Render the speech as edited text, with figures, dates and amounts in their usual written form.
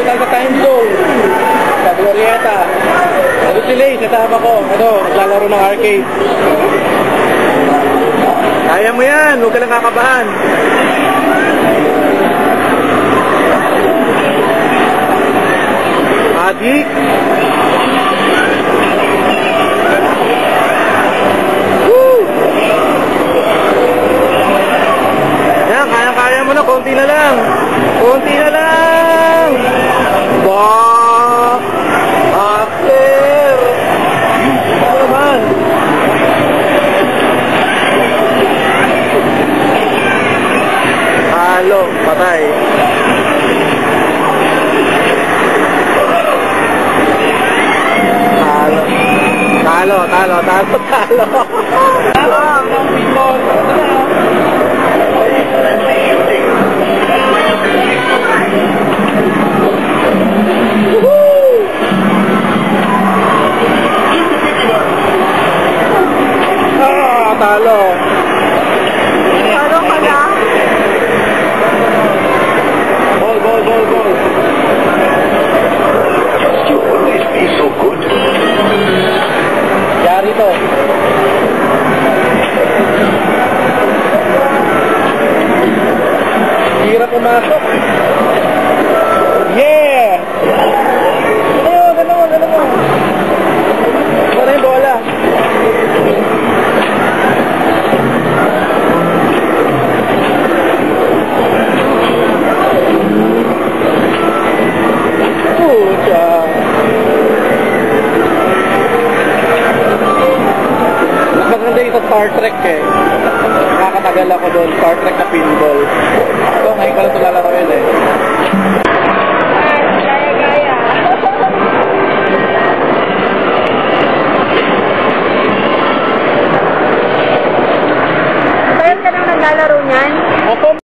tayo sa time zone. Sa Glorieta. Ito si Lay, kasama ko. Ito, naglalaro ng arcade. Kaya mo yan, huwag ka lang kakabahan. Magic. Woo! Yan, kaya-kaya mo na, konti na lang. Konti na lang. Wow! After! Ano naman? Halo, patay. Talo. Talo. Talo ka na? Ball. You always be so good. Yari to. Hirap pumasok. Yeah! Gano mo. Wala yung bola. Pucha. Mas maganda yung sa Star Trek eh. Nakakatagal ako doon. Star Trek na pinball. So, ngayon ko lang ito lalaroin eh. Tayo ka nang naglalaro niyan? Opo.